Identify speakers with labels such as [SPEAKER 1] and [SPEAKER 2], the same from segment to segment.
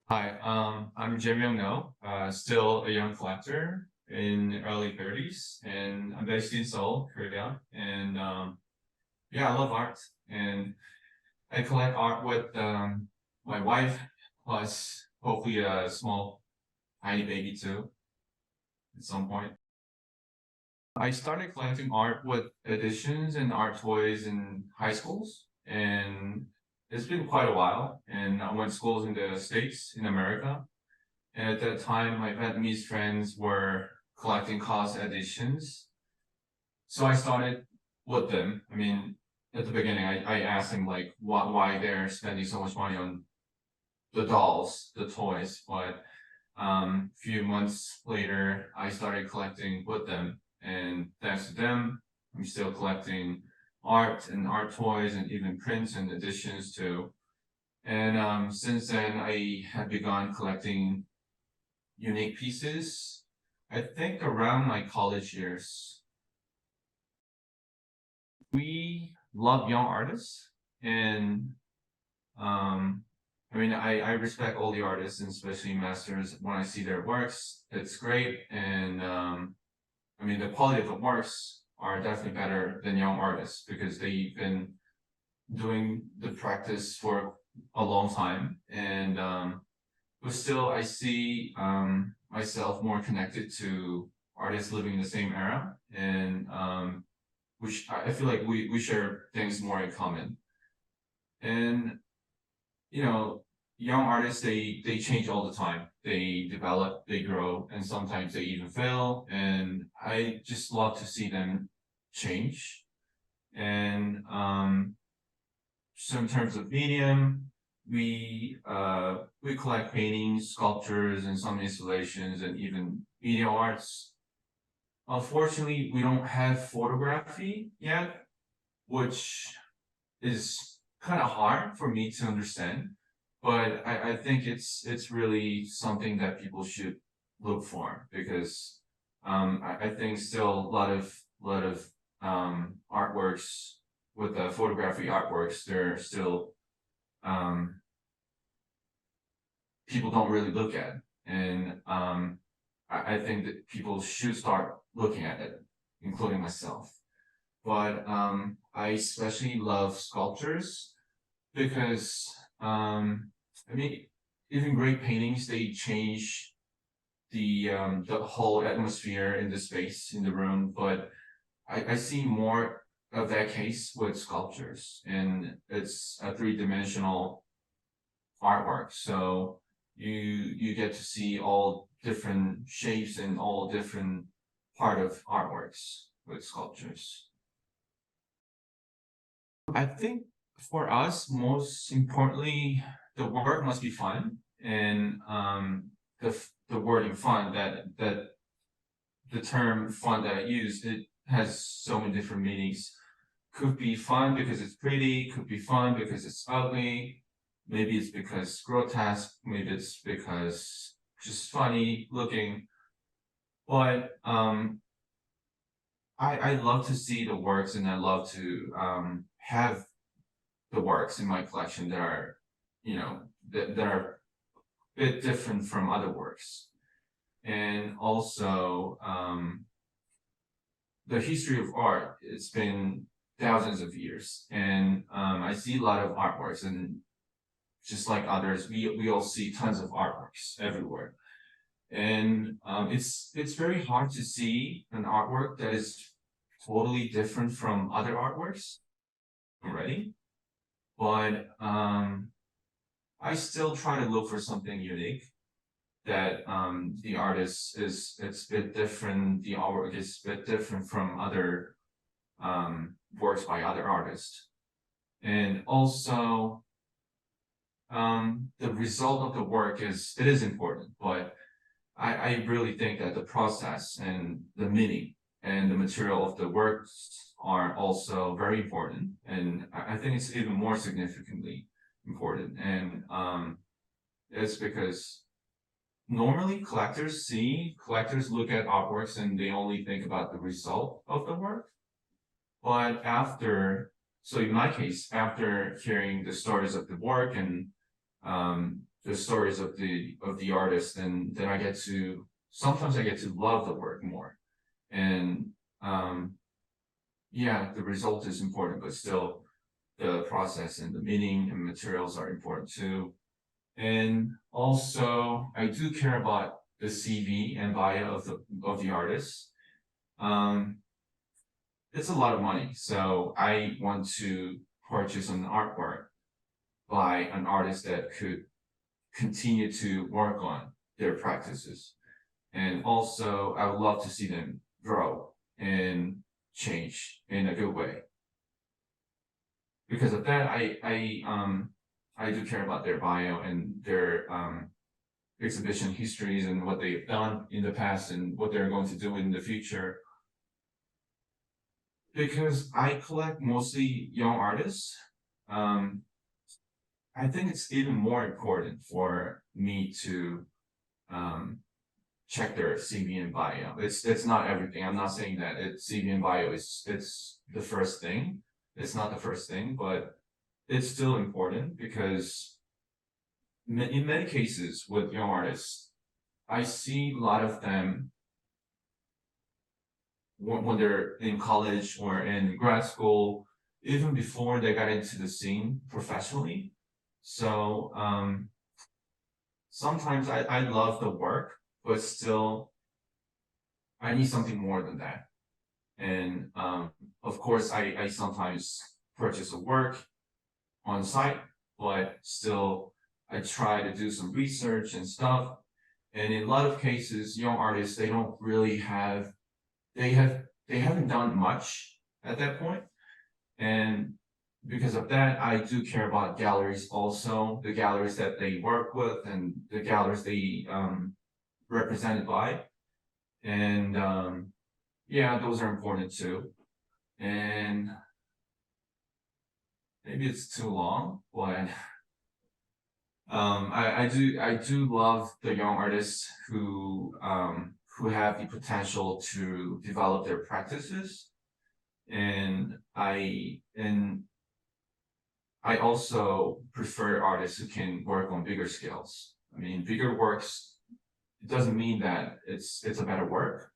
[SPEAKER 1] Hi, I'm JaeMyung Noh, still a young collector in early 30s, and I'm based in Seoul, Korea. And yeah, I love art, and I collect art with my wife, plus hopefully a small tiny baby too at some point. I started collecting art with editions and art toys in high schools, and it's been quite a while. And I went to schools in the States, in America. And at that time, my Vietnamese friends were collecting cost editions. So I started with them. I mean, at the beginning, I asked them like why they're spending so much money on the dolls, the toys. But a few months later, I started collecting with them. And thanks to them, I'm still collecting art and art toys and even prints and editions too. And since then, I have begun collecting unique pieces. I think around my college years, we love young artists, and um, I mean, I respect all the artists, and especially masters. When I see their works, it's great, and I mean, the quality of the works are definitely better than young artists because they've been doing the practice for a long time, and but still, I see myself more connected to artists living in the same era, and which I feel like we share things more in common. And you know, young artists they change all the time. They develop, they grow, and sometimes they even fail. And I just love to see them change. And so in terms of medium, we collect paintings, sculptures, and some installations, and even video arts. Unfortunately, we don't have photography yet, which is kind of hard for me to understand. But I think it's really something that people should look for because I think still a lot of artworks with the photography artworks, they're still um, people don't really look at. And I think that people should start looking at it, including myself. But I especially love sculptures because I mean, even great paintings, they change the whole atmosphere in the space in the room. But I see more of that case with sculptures, and it's a three-dimensional artwork. So you get to see all different shapes and all different part of artworks with sculptures. I think for us, most importantly, the work must be fun, and the wording fun that the term fun that I use it has so many different meanings. Could be fun because it's pretty, could be fun because it's ugly, maybe it's because grotesque, maybe it's because just funny looking. But I love to see the works and I love to have the works in my collection that are, that are a bit different from other works. And also, the history of art, it's been thousands of years. And I see a lot of artworks, and just like others, we all see tons of artworks everywhere. And it's very hard to see an artwork that is totally different from other artworks already. But I still try to look for something unique that the artist is it's a bit different, the artwork is a bit different from other works by other artists. And also the result of the work is important, but I really think that the process and the meaning and the material of the works are also very important. And I think it's even more significantly important. And it's because normally collectors look at artworks and they only think about the result of the work. But so in my case, after hearing the stories of the work and the stories of the artist, and then sometimes I get to love the work more. And yeah, the result is important, but still the process and the meaning and materials are important too. And also I do care about the CV and bio of the artist. Um, it's a lot of money, so I want to purchase an artwork by an artist that could continue to work on their practices. And also I would love to see them grow and change in a good way. Because of that, I do care about their bio and their exhibition histories and what they've done in the past and what they're going to do in the future. Because I collect mostly young artists, I think it's even more important for me to check their CV and bio. It's not everything. I'm not saying that CV and bio it's the first thing. It's not the first thing, but it's still important because in many cases with young artists, I see a lot of them when they're in college or in grad school, even before they got into the scene professionally. So sometimes I love the work, but still I need something more than that. And of course, I sometimes purchase a work on site, but still I try to do some research and stuff. And in a lot of cases, young artists, they don't really have, they haven't done much at that point. And because of that, I do care about galleries also, the galleries that they work with and the galleries they represented by. And yeah, those are important too. And maybe it's too long, but I do love the young artists who have the potential to develop their practices. And I also prefer artists who can work on bigger scales. I mean, bigger works, it doesn't mean that it's a better work.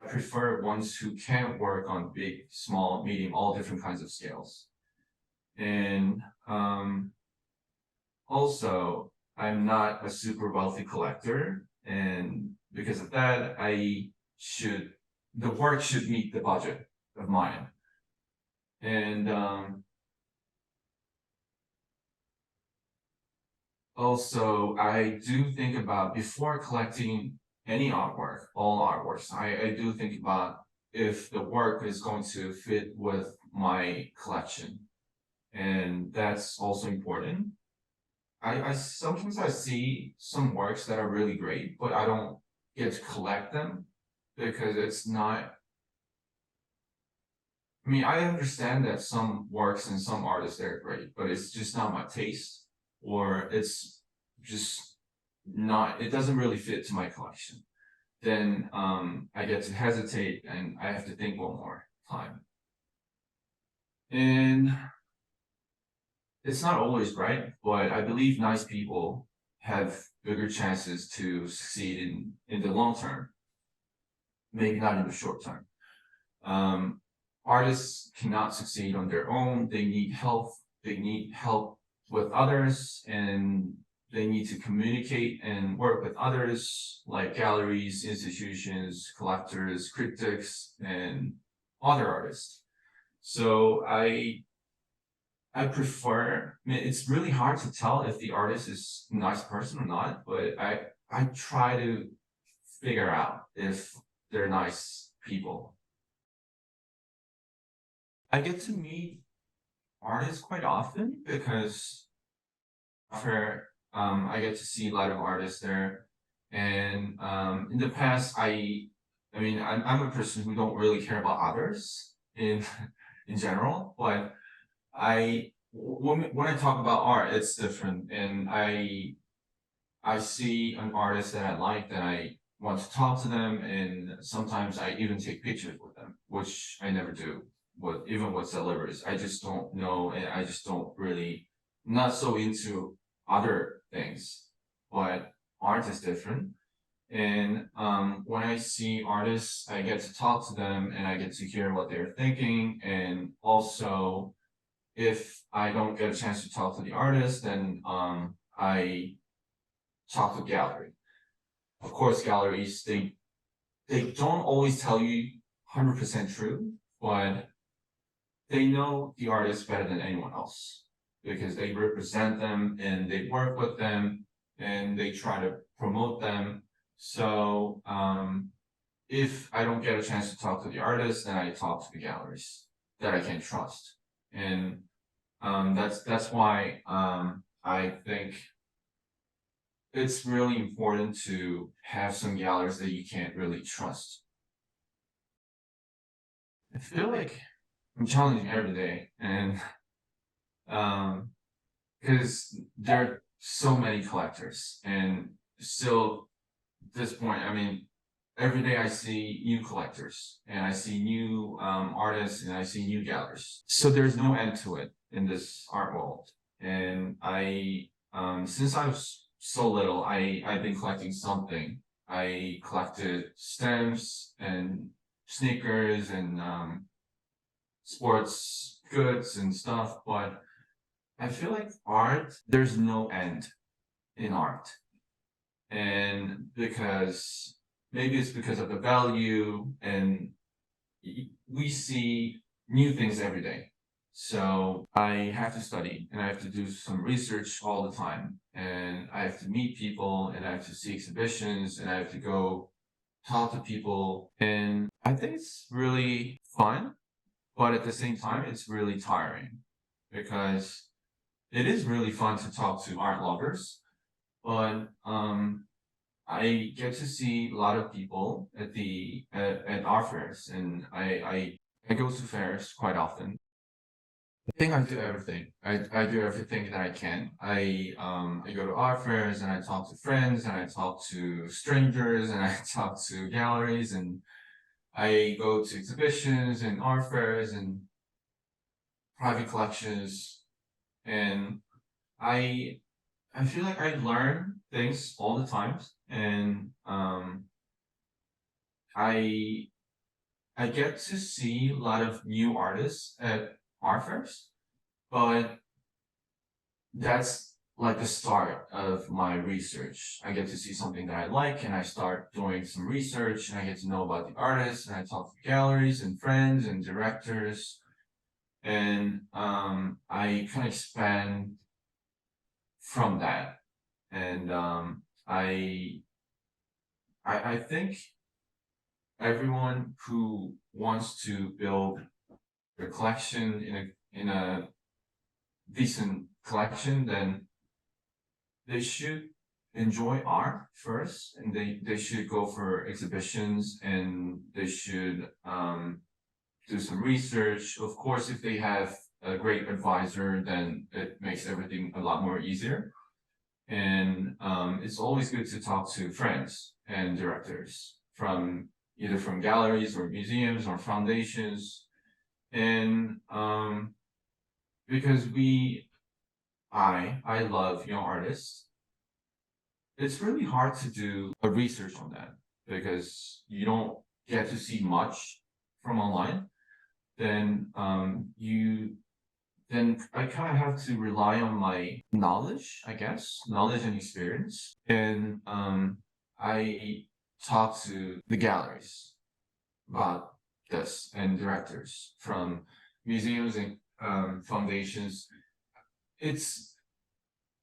[SPEAKER 1] I prefer ones who can work on big, small, medium, all different kinds of scales. And also, I'm not a super wealthy collector, and because of that, the work should meet the budget of mine. And also, I do think about before collecting any artwork, all artworks, I do think about if the work is going to fit with my collection. And that's also important. I sometimes I see some works that are really great, but I don't get to collect them because it's not. I mean, I understand that some works and some artists they're great, but it's just not my taste, or it's just not. It doesn't really fit to my collection. Then I get to hesitate and I have to think one more time. And it's not always right, but I believe nice people have bigger chances to succeed in the long term, maybe not in the short term. Artists cannot succeed on their own. They need help. They need help with others, and they need to communicate and work with others like galleries, institutions, collectors, critics, and other artists. So I prefer, I mean, it's really hard to tell if the artist is a nice person or not, but I try to figure out if they're nice people. I get to meet artists quite often because after I get to see a lot of artists there. And in the past I mean I'm a person who don't really care about others in in general, but when I talk about art, it's different, and I see an artist that I like, that I want to talk to them, and sometimes I even take pictures with them, which I never do with even with celebrities. I just don't know, and I just don't really not so into other things, but art is different. And when I see artists, I get to talk to them and I get to hear what they're thinking. And also, if I don't get a chance to talk to the artist, then I talk to gallery. Of course, galleries, they don't always tell you 100% true, but they know the artist better than anyone else because they represent them and they work with them and they try to promote them. So if I don't get a chance to talk to the artist, then I talk to the galleries that I can trust. And that's why I think it's really important to have some galleries that you can't really trust. I feel like I'm challenging every day, and because there are so many collectors, and still at this point, I mean, every day I see new collectors, and I see new artists, and I see new galleries. So there's no end to it in this art world, and I since I was so little, I've been collecting something. I collected stamps and sneakers and sports goods and stuff, but I feel like art, there's no end in art. And because maybe it's because of the value and we see new things every day. So I have to study and I have to do some research all the time. And I have to meet people and I have to see exhibitions and I have to go talk to people. And I think it's really fun, but at the same time, it's really tiring because it is really fun to talk to art lovers, but I get to see a lot of people at art fairs, and I go to fairs quite often. I think I do everything. I do everything that I can. I go to art fairs and I talk to friends and I talk to strangers and I talk to galleries and I go to exhibitions and art fairs and private collections, and I I feel like I learn things all the time, and I I get to see a lot of new artists at art fairs, but that's like the start of my research. I get to see something that I like, and I start doing some research, and I get to know about the artists, and I talk to galleries and friends and directors, and I kind of expand from that. And I think everyone who wants to build a collection in a decent collection, then they should enjoy art first, and they should go for exhibitions, and they should do some research. Of course, if they have a great advisor, then it makes everything a lot more easier. And it's always good to talk to friends and directors from either from galleries or museums or foundations. And because I love young artists, it's really hard to do a research on that because you don't get to see much from online. Then then I kind of have to rely on my knowledge, I guess, knowledge and experience. And I talk to the galleries about this and directors from museums and foundations. It's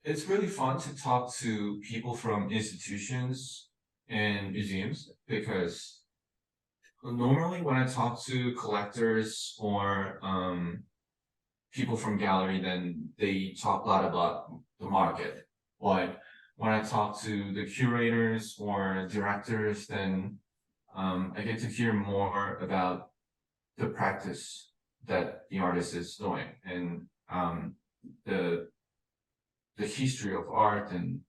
[SPEAKER 1] it's really fun to talk to people from institutions and museums because normally when I talk to collectors or people from gallery, then they talk a lot about the market. But when I talk to the curators or directors, then I get to hear more about the practice that the artist is doing and the the history of art and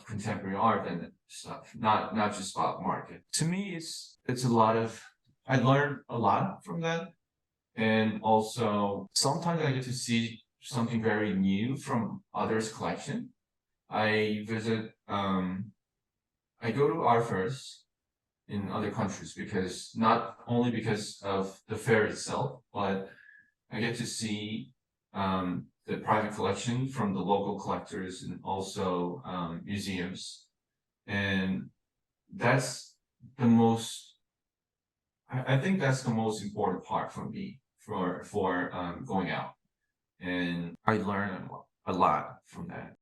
[SPEAKER 1] contemporary art and stuff. Not just about market. To me, it's a lot of I learned a lot from that, and also sometimes I get to see something very new from others' collection. I visit I go to art fairs in other countries because not only because of the fair itself, but I get to see the private collection from the local collectors and also museums. And that's the most, I think that's the most important part for me for going out. And I learn a lot from that.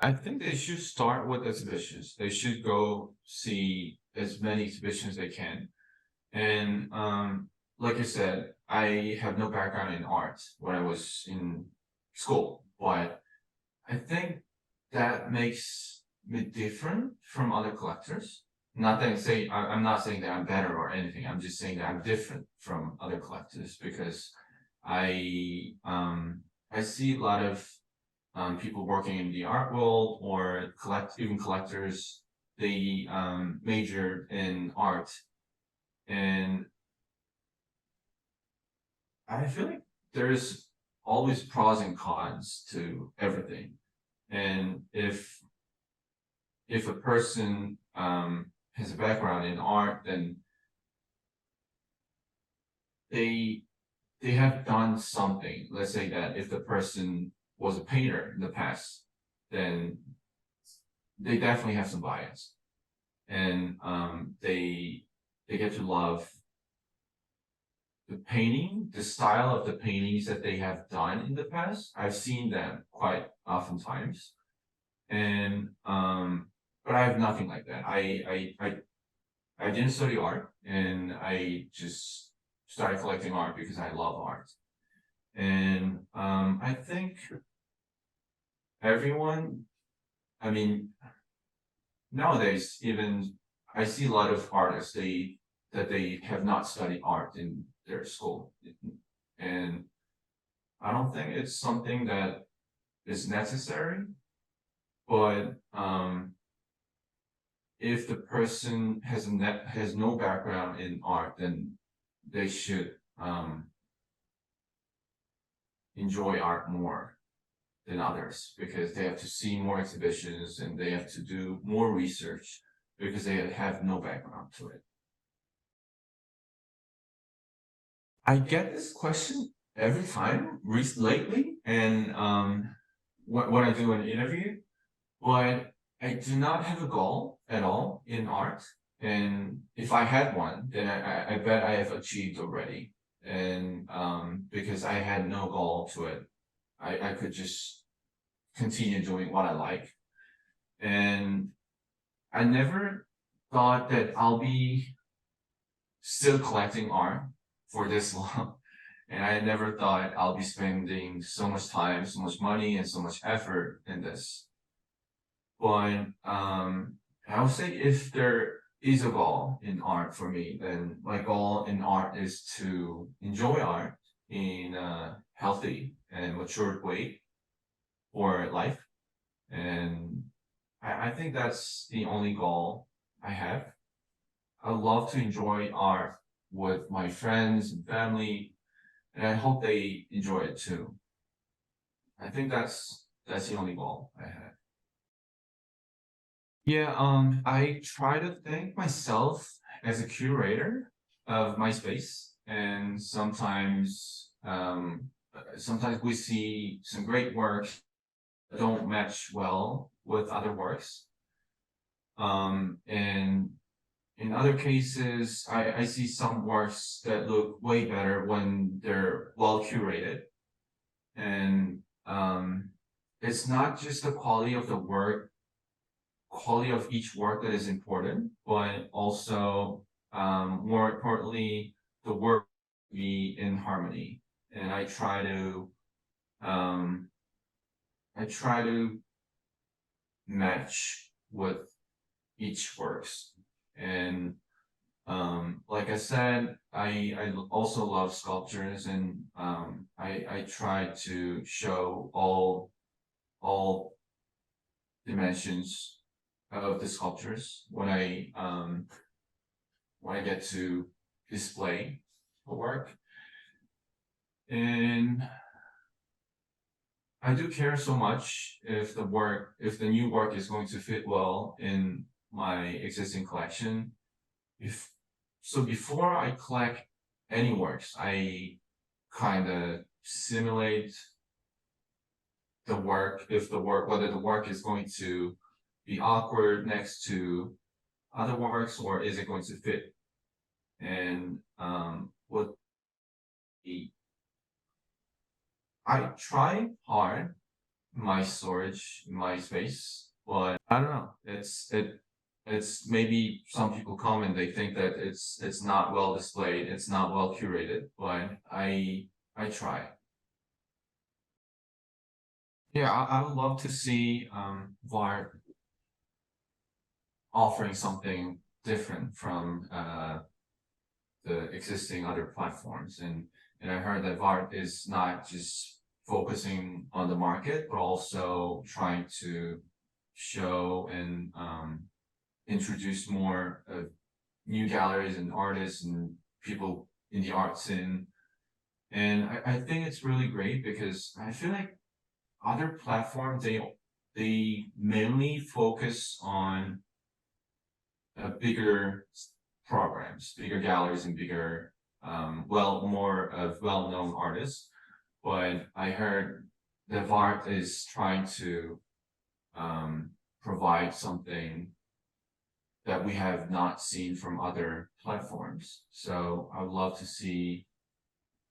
[SPEAKER 1] I think they should start with exhibitions. They should go see as many exhibitions they can. And like I said, I have no background in art when I was in school, but I think that makes me different from other collectors. Not that I'm not saying that I'm better or anything. I'm just saying that I'm different from other collectors because I see a lot of people working in the art world or even collectors. They major in art, and I feel like there's always pros and cons to everything. And if a person has a background in art, then they they have done something. Let's say that if the person was a painter in the past, then they definitely have some bias, and they get to love the painting, the style of the paintings that they have done in the past. I've seen them quite oftentimes, and but I have nothing like that. I didn't study art, and I just started collecting art because I love art. And I think everyone, I mean, nowadays even I see a lot of artists that they have not studied art in their school, and I don't think it's something that is necessary. But if the person has no background in art, then they should enjoy art more than others because they have to see more exhibitions and they have to do more research because they have no background to it. I get this question every time lately, and when I do an interview, but I do not have a goal at all in art. And if I had one, then I bet I have achieved already. And because I had no goal to it, I could just continue doing what I like. And I never thought that I'll be still collecting art for this long. And I never thought I'll be spending so much time, so much money, and so much effort in this. But I would say if there is a goal in art for me, then my goal in art is to enjoy art in a healthy and matured way for life. And I think that's the only goal I have. I love to enjoy art with my friends and family, and I hope they enjoy it too. I think that's the only goal I have. Yeah, I try to think myself as a curator of my space, and sometimes we see some great works that don't match well with other works. And in other cases, I see some works that look way better when they're well curated. And it's not just the quality of each work that is important, but also more importantly, the work be in harmony. And um, I try to match with each works. And like I said, I also love sculptures, and I try to show all dimensions of the sculptures when I get to display the work. And I do care so much if if the new work is going to fit well in my existing collection. If so, before I collect any works, I kind of simulate the work, if the work, whether the work is going to be awkward next to other works or is it going to fit. And what the I try hard my storage, my space, but I don't know. It's maybe some people comment they think that it's not well displayed, it's not well curated, but I try. Yeah, I would love to see VART offering something different from the existing other platforms. And I heard that VART is not just focusing on the market, but also trying to show and introduce more new galleries and artists and people in the art scene. And I think it's really great because I feel like other platforms they mainly focus on bigger programs, bigger galleries, and bigger more of well-known artists. But I heard that VART is trying to provide something that we have not seen from other platforms. So I would love to see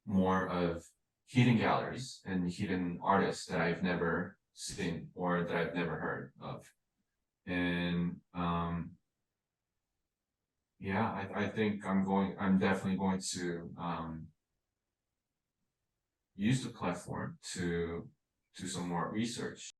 [SPEAKER 1] more of hidden galleries and hidden artists that I've never seen or that I've never heard of. And yeah, I think I'm definitely going to use the platform to do some more research.